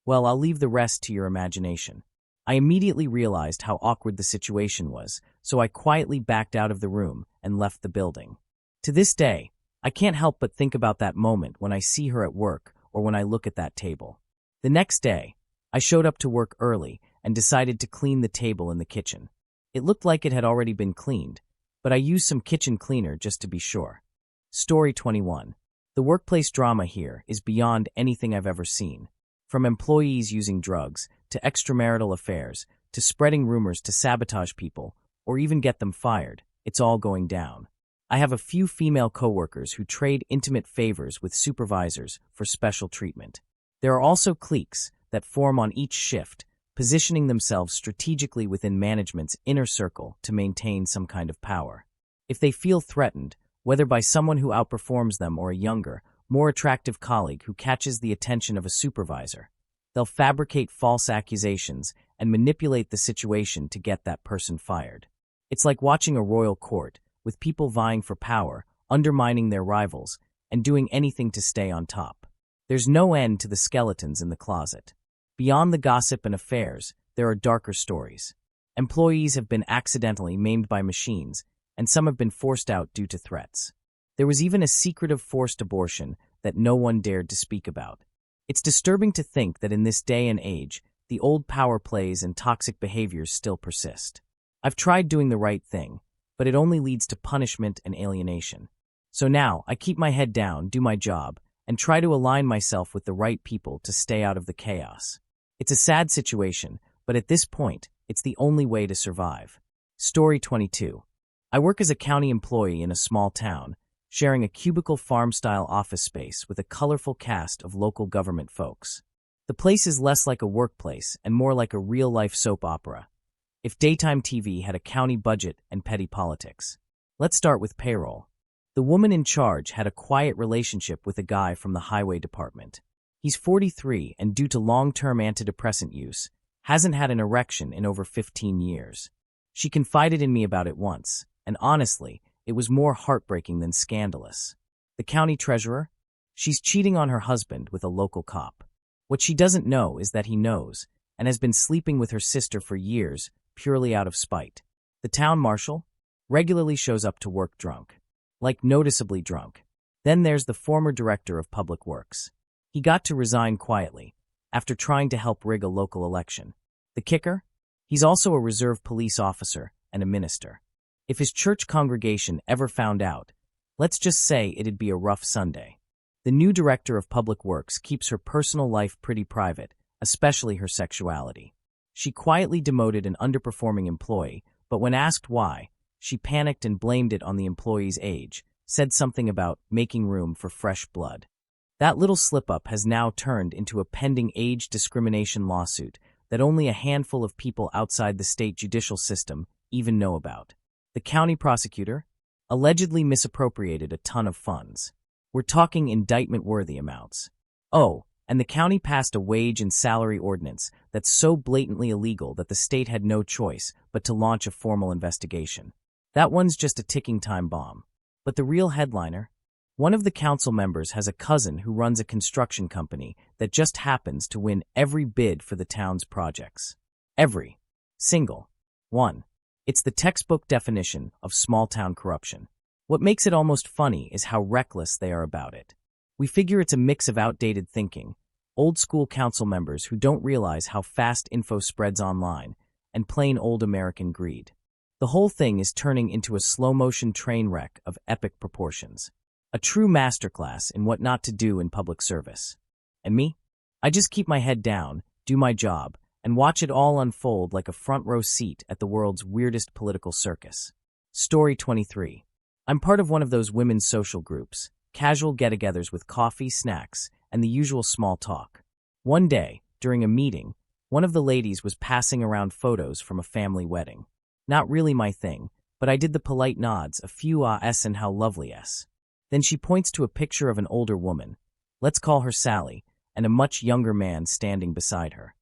Well, I'll leave the rest to your imagination. I immediately realized how awkward the situation was, so I quietly backed out of the room and left the building. To this day, I can't help but think about that moment when I see her at work or when I look at that table. The next day, I showed up to work early and decided to clean the table in the kitchen. It looked like it had already been cleaned, but I used some kitchen cleaner just to be sure. Story 21. The workplace drama here is beyond anything I've ever seen. From employees using drugs, to extramarital affairs, to spreading rumors to sabotage people, or even get them fired, it's all going down. I have a few female coworkers who trade intimate favors with supervisors for special treatment. There are also cliques that form on each shift, positioning themselves strategically within management's inner circle to maintain some kind of power. If they feel threatened, whether by someone who outperforms them or a younger, more attractive colleague who catches the attention of a supervisor, they'll fabricate false accusations and manipulate the situation to get that person fired. It's like watching a royal court, with people vying for power, undermining their rivals, and doing anything to stay on top. There's no end to the skeletons in the closet. Beyond the gossip and affairs, there are darker stories. Employees have been accidentally maimed by machines, and some have been forced out due to threats. There was even a secretive forced abortion that no one dared to speak about. It's disturbing to think that in this day and age, the old power plays and toxic behaviors still persist. I've tried doing the right thing, but it only leads to punishment and alienation. So now, I keep my head down, do my job, and try to align myself with the right people to stay out of the chaos. It's a sad situation, but at this point, it's the only way to survive. Story 22. I work as a county employee in a small town, sharing a cubicle farm-style office space with a colorful cast of local government folks. The place is less like a workplace and more like a real-life soap opera. If daytime TV had a county budget and petty politics. Let's start with payroll. The woman in charge had a quiet relationship with a guy from the highway department. He's 43 and due to long-term antidepressant use, hasn't had an erection in over 15 years. She confided in me about it once, and honestly, it was more heartbreaking than scandalous. The county treasurer? She's cheating on her husband with a local cop. What she doesn't know is that he knows, and has been sleeping with her sister for years, purely out of spite. The town marshal? Regularly shows up to work drunk. Like noticeably drunk. Then there's the former director of public works. He got to resign quietly, after trying to help rig a local election. The kicker? He's also a reserve police officer and a minister. If his church congregation ever found out, let's just say it'd be a rough Sunday. The new director of public works keeps her personal life pretty private, especially her sexuality. She quietly demoted an underperforming employee, but when asked why, she panicked and blamed it on the employee's age, said something about making room for fresh blood. That little slip-up has now turned into a pending age discrimination lawsuit that only a handful of people outside the state judicial system even know about. The county prosecutor allegedly misappropriated a ton of funds. We're talking indictment-worthy amounts. Oh, and the county passed a wage and salary ordinance that's so blatantly illegal that the state had no choice but to launch a formal investigation. That one's just a ticking time bomb. But the real headliner? One of the council members has a cousin who runs a construction company that just happens to win every bid for the town's projects. Every single one. It's the textbook definition of small-town corruption. What makes it almost funny is how reckless they are about it. We figure it's a mix of outdated thinking, old-school council members who don't realize how fast info spreads online, and plain old American greed. The whole thing is turning into a slow-motion train wreck of epic proportions. A true masterclass in what not to do in public service. And me? I just keep my head down, do my job, and watch it all unfold like a front-row seat at the world's weirdest political circus. Story 23. I'm part of one of those women's social groups, casual get-togethers with coffee, snacks, and the usual small talk. One day, during a meeting, one of the ladies was passing around photos from a family wedding. Not really my thing, but I did the polite nods, a few ahs and how lovely s. Then she points to a picture of an older woman, let's call her Sally, and a much younger man standing beside her.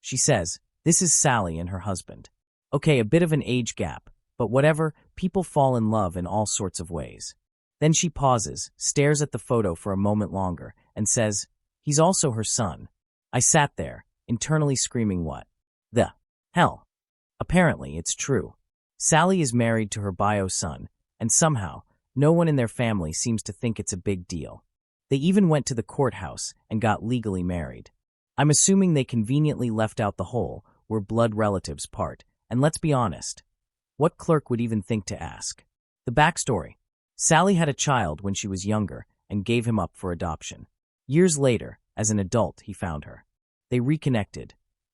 She says, "This is Sally and her husband." Okay, a bit of an age gap, but whatever, people fall in love in all sorts of ways. Then she pauses, stares at the photo for a moment longer, and says, "He's also her son." I sat there, internally screaming, what the hell? Apparently, it's true. Sally is married to her bio son, and somehow, no one in their family seems to think it's a big deal. They even went to the courthouse and got legally married. I'm assuming they conveniently left out the whole "we're blood relatives" part, and let's be honest. What clerk would even think to ask? The backstory. Sally had a child when she was younger and gave him up for adoption. Years later, as an adult, he found her. They reconnected,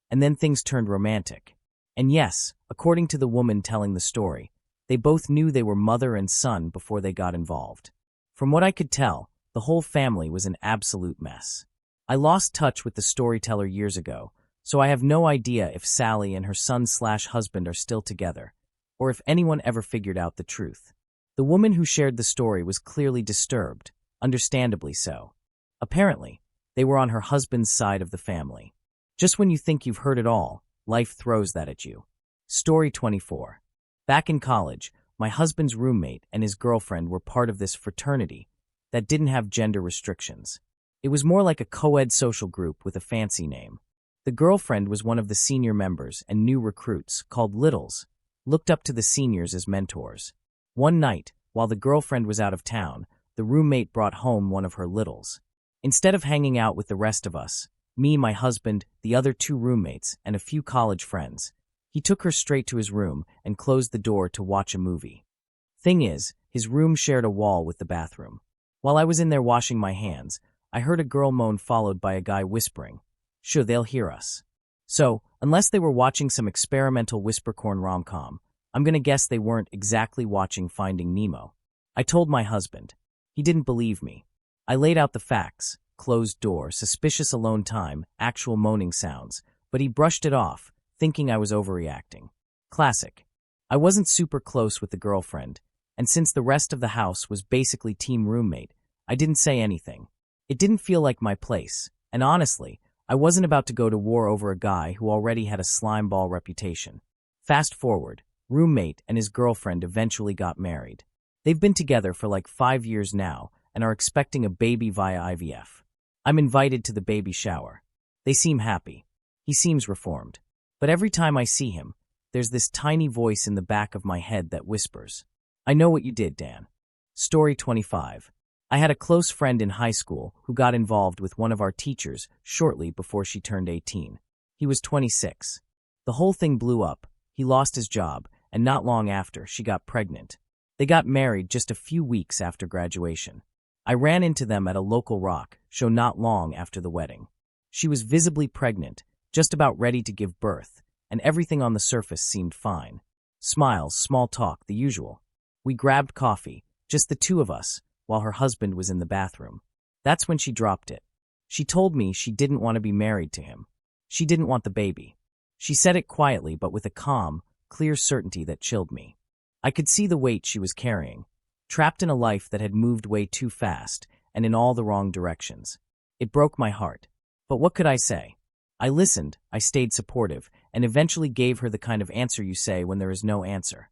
and then things turned romantic. And yes, according to the woman telling the story, they both knew they were mother and son before they got involved. From what I could tell, the whole family was an absolute mess. I lost touch with the storyteller years ago, so I have no idea if Sally and her son/husband are still together, or if anyone ever figured out the truth. The woman who shared the story was clearly disturbed, understandably so. Apparently, they were on her husband's side of the family. Just when you think you've heard it all, life throws that at you. Story 24. Back in college, my husband's roommate and his girlfriend were part of this fraternity that didn't have gender restrictions. It was more like a co-ed social group with a fancy name. The girlfriend was one of the senior members and new recruits, called Littles, looked up to the seniors as mentors. One night, while the girlfriend was out of town, the roommate brought home one of her Littles. Instead of hanging out with the rest of us, me, my husband, the other two roommates, and a few college friends, he took her straight to his room and closed the door to watch a movie. Thing is, his room shared a wall with the bathroom. While I was in there washing my hands, I heard a girl moan followed by a guy whispering, "Sure, they'll hear us." So, unless they were watching some experimental whispercorn rom-com, I'm gonna guess they weren't exactly watching Finding Nemo. I told my husband. He didn't believe me. I laid out the facts: closed door, suspicious alone time, actual moaning sounds, but he brushed it off, thinking I was overreacting. Classic. I wasn't super close with the girlfriend, and since the rest of the house was basically team roommate, I didn't say anything. It didn't feel like my place, and honestly, I wasn't about to go to war over a guy who already had a slimeball reputation. Fast forward, roommate and his girlfriend eventually got married. They've been together for like 5 years now and are expecting a baby via IVF. I'm invited to the baby shower. They seem happy. He seems reformed. But every time I see him, there's this tiny voice in the back of my head that whispers, "I know what you did, Dan." Story 25. I had a close friend in high school who got involved with one of our teachers shortly before she turned 18. He was 26. The whole thing blew up. He lost his job, and not long after, she got pregnant. They got married just a few weeks after graduation. I ran into them at a local rock show not long after the wedding. She was visibly pregnant, just about ready to give birth, and everything on the surface seemed fine. Smiles, small talk, the usual. We grabbed coffee, just the two of us, while her husband was in the bathroom. That's when she dropped it. She told me she didn't want to be married to him. She didn't want the baby. She said it quietly but with a calm, clear certainty that chilled me. I could see the weight she was carrying, trapped in a life that had moved way too fast and in all the wrong directions. It broke my heart. But what could I say? I listened, I stayed supportive, and eventually gave her the kind of answer you say when there is no answer.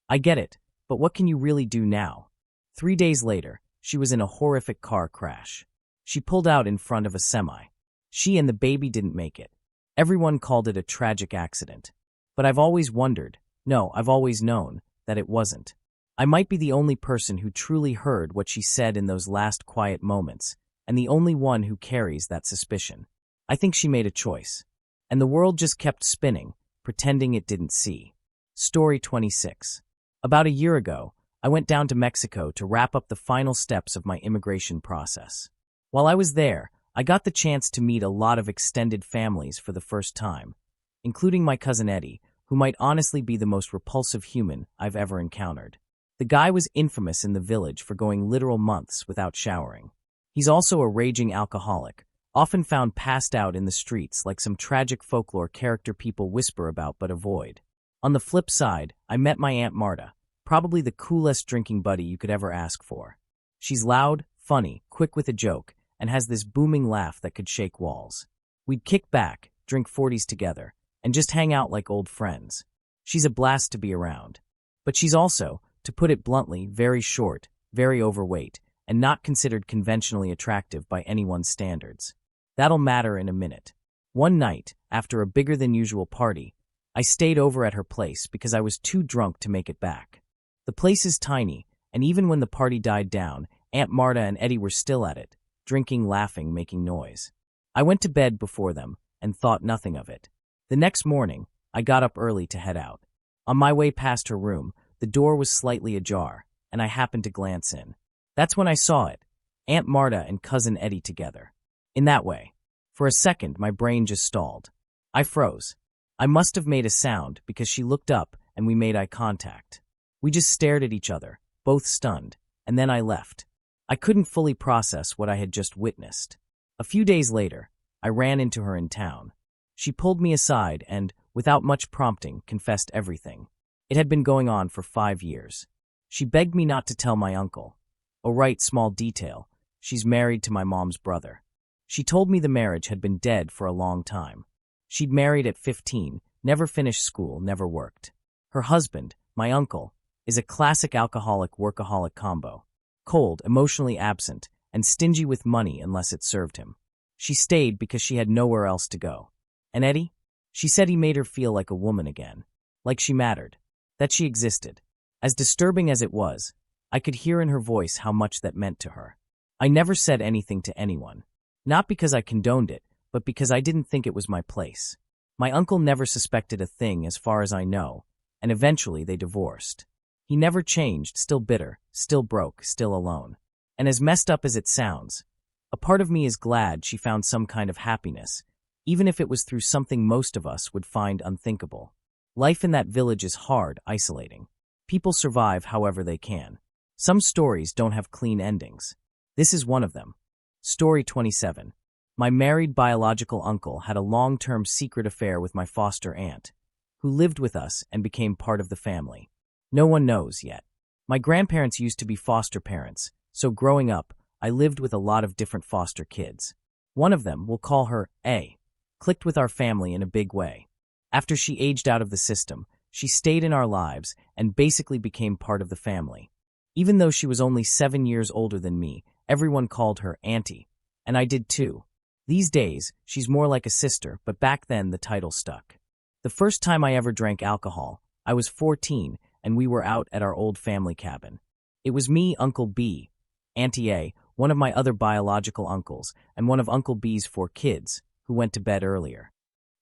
I get it, but what can you really do now? 3 days later, she was in a horrific car crash. She pulled out in front of a semi. She and the baby didn't make it. Everyone called it a tragic accident. But I've always wondered, no, I've always known, that it wasn't. I might be the only person who truly heard what she said in those last quiet moments, and the only one who carries that suspicion. I think she made a choice. And the world just kept spinning, pretending it didn't see. Story 26. About a year ago, I went down to Mexico to wrap up the final steps of my immigration process. While I was there, I got the chance to meet a lot of extended families for the first time, including my cousin Eddie, who might honestly be the most repulsive human I've ever encountered. The guy was infamous in the village for going literal months without showering. He's also a raging alcoholic, often found passed out in the streets like some tragic folklore character people whisper about but avoid. On the flip side, I met my Aunt Marta, probably the coolest drinking buddy you could ever ask for. She's loud, funny, quick with a joke, and has this booming laugh that could shake walls. We'd kick back, drink 40s together, and just hang out like old friends. She's a blast to be around. But she's also, to put it bluntly, very short, very overweight, and not considered conventionally attractive by anyone's standards. That'll matter in a minute. One night, after a bigger-than-usual party, I stayed over at her place because I was too drunk to make it back. The place is tiny, and even when the party died down, Aunt Marta and Eddie were still at it, drinking, laughing, making noise. I went to bed before them and thought nothing of it. The next morning, I got up early to head out. On my way past her room, the door was slightly ajar, and I happened to glance in. That's when I saw it, Aunt Marta and Cousin Eddie together. In that way. For a second, my brain just stalled. I froze. I must have made a sound because she looked up and we made eye contact. We just stared at each other, both stunned, and then I left. I couldn't fully process what I had just witnessed. A few days later, I ran into her in town. She pulled me aside and, without much prompting, confessed everything. It had been going on for 5 years. She begged me not to tell my uncle. Oh, right, small detail. She's married to my mom's brother. She told me the marriage had been dead for a long time. She'd married at 15, never finished school, never worked. Her husband, my uncle, is a classic alcoholic-workaholic combo. Cold, emotionally absent, and stingy with money unless it served him. She stayed because she had nowhere else to go. And Eddie? She said he made her feel like a woman again. Like she mattered. That she existed. As disturbing as it was, I could hear in her voice how much that meant to her. I never said anything to anyone. Not because I condoned it, but because I didn't think it was my place. My uncle never suspected a thing as far as I know, and eventually they divorced. He never changed, still bitter, still broke, still alone. And as messed up as it sounds, a part of me is glad she found some kind of happiness, even if it was through something most of us would find unthinkable. Life in that village is hard, isolating. People survive however they can. Some stories don't have clean endings. This is one of them. Story 27. My married biological uncle had a long-term secret affair with my foster aunt, who lived with us and became part of the family. No one knows yet. My grandparents used to be foster parents, so growing up, I lived with a lot of different foster kids. One of them, we'll call her A, clicked with our family in a big way. After she aged out of the system, she stayed in our lives and basically became part of the family. Even though she was only 7 years older than me, everyone called her Auntie, and I did too. These days, she's more like a sister, but back then the title stuck. The first time I ever drank alcohol, I was 14, and we were out at our old family cabin. It was me, Uncle B, Auntie A, one of my other biological uncles, and one of Uncle B's 4 kids, who went to bed earlier.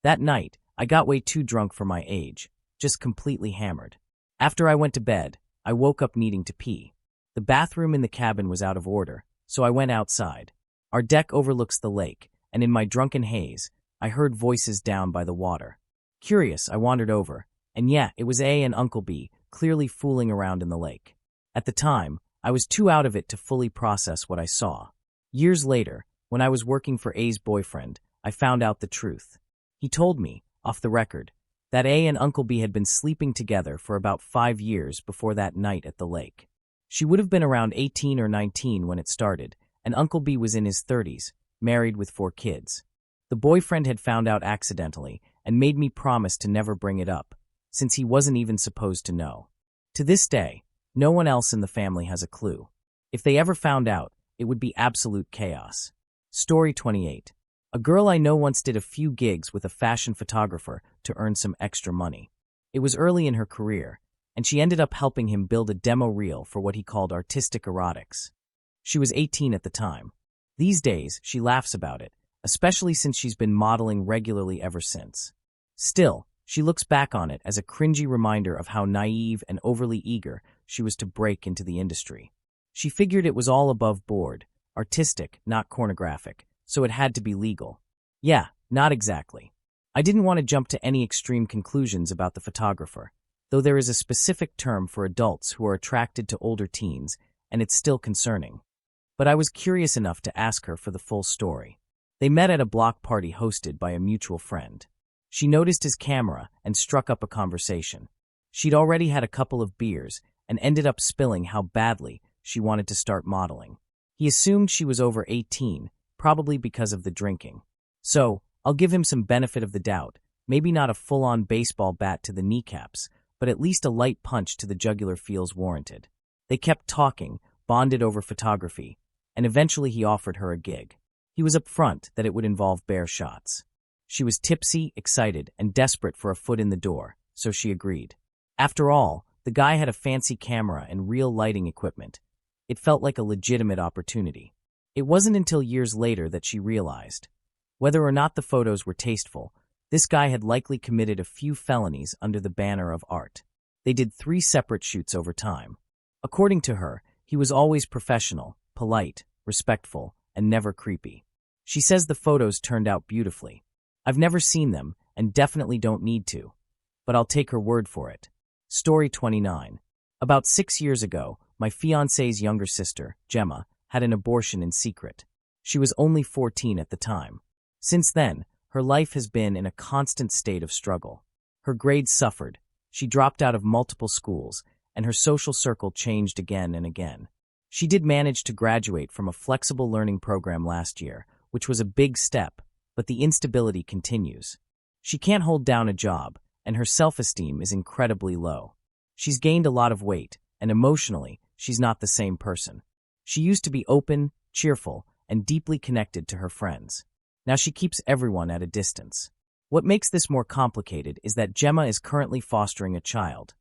That night, I got way too drunk for my age, just completely hammered. After I went to bed, I woke up needing to pee. The bathroom in the cabin was out of order, so I went outside. Our deck overlooks the lake, and in my drunken haze, I heard voices down by the water. Curious, I wandered over, and yeah, it was A and Uncle B, clearly fooling around in the lake. At the time, I was too out of it to fully process what I saw. Years later, when I was working for A's boyfriend, I found out the truth. He told me, off the record, that A and Uncle B had been sleeping together for about 5 years before that night at the lake. She would have been around 18 or 19 when it started, and Uncle B was in his 30s, married with 4 kids. The boyfriend had found out accidentally and made me promise to never bring it up, since he wasn't even supposed to know. To this day, no one else in the family has a clue. If they ever found out, it would be absolute chaos. Story 28. A girl I know once did a few gigs with a fashion photographer to earn some extra money. It was early in her career, and she ended up helping him build a demo reel for what he called artistic erotics. She was 18 at the time. These days, she laughs about it, especially since she's been modeling regularly ever since. Still, she looks back on it as a cringy reminder of how naive and overly eager she was to break into the industry. She figured it was all above board, artistic, not pornographic, so it had to be legal. Yeah, not exactly. I didn't want to jump to any extreme conclusions about the photographer, though there is a specific term for adults who are attracted to older teens, and it's still concerning. But I was curious enough to ask her for the full story. They met at a block party hosted by a mutual friend. She noticed his camera and struck up a conversation. She'd already had a couple of beers and ended up spilling how badly she wanted to start modeling. He assumed she was over 18, probably because of the drinking. So, I'll give him some benefit of the doubt, maybe not a full-on baseball bat to the kneecaps, but at least a light punch to the jugular feels warranted. They kept talking, bonded over photography, and eventually he offered her a gig. He was upfront that it would involve bare shots. She was tipsy, excited, and desperate for a foot in the door, so she agreed. After all, the guy had a fancy camera and real lighting equipment. It felt like a legitimate opportunity. It wasn't until years later that she realized. Whether or not the photos were tasteful, this guy had likely committed a few felonies under the banner of art. They did 3 separate shoots over time. According to her, he was always professional, polite, respectful, and never creepy. She says the photos turned out beautifully. I've never seen them, and definitely don't need to. But I'll take her word for it. Story 29. About 6 years ago, my fiancé's younger sister, Gemma, had an abortion in secret. She was only 14 at the time. Since then, her life has been in a constant state of struggle. Her grades suffered, she dropped out of multiple schools, and her social circle changed again and again. She did manage to graduate from a flexible learning program last year, which was a big step, but the instability continues. She can't hold down a job, and her self-esteem is incredibly low. She's gained a lot of weight, and emotionally, she's not the same person. She used to be open, cheerful, and deeply connected to her friends. Now she keeps everyone at a distance. What makes this more complicated is that Gemma is currently fostering a child,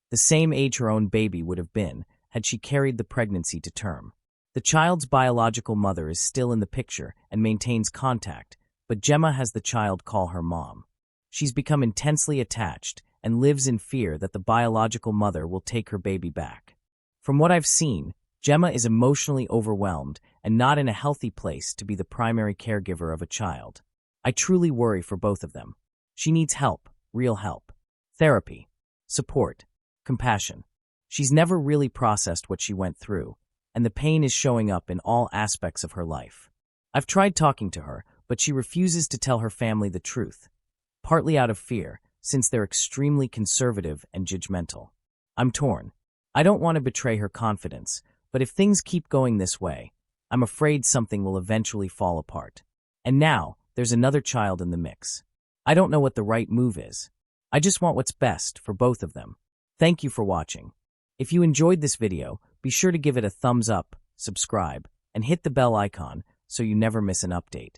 the same age her own baby would have been had she carried the pregnancy to term. The child's biological mother is still in the picture and maintains contact, but Gemma has the child call her mom. She's become intensely attached and lives in fear that the biological mother will take her baby back. From what I've seen, Gemma is emotionally overwhelmed and not in a healthy place to be the primary caregiver of a child. I truly worry for both of them. She needs help, real help. Therapy, support, compassion. She's never really processed what she went through, and the pain is showing up in all aspects of her life. I've tried talking to her, but she refuses to tell her family the truth, partly out of fear, since they're extremely conservative and judgmental. I'm torn. I don't want to betray her confidence, but if things keep going this way, I'm afraid something will eventually fall apart. And now, there's another child in the mix. I don't know what the right move is. I just want what's best for both of them. Thank you for watching. If you enjoyed this video, be sure to give it a thumbs up, subscribe, and hit the bell icon so you never miss an update.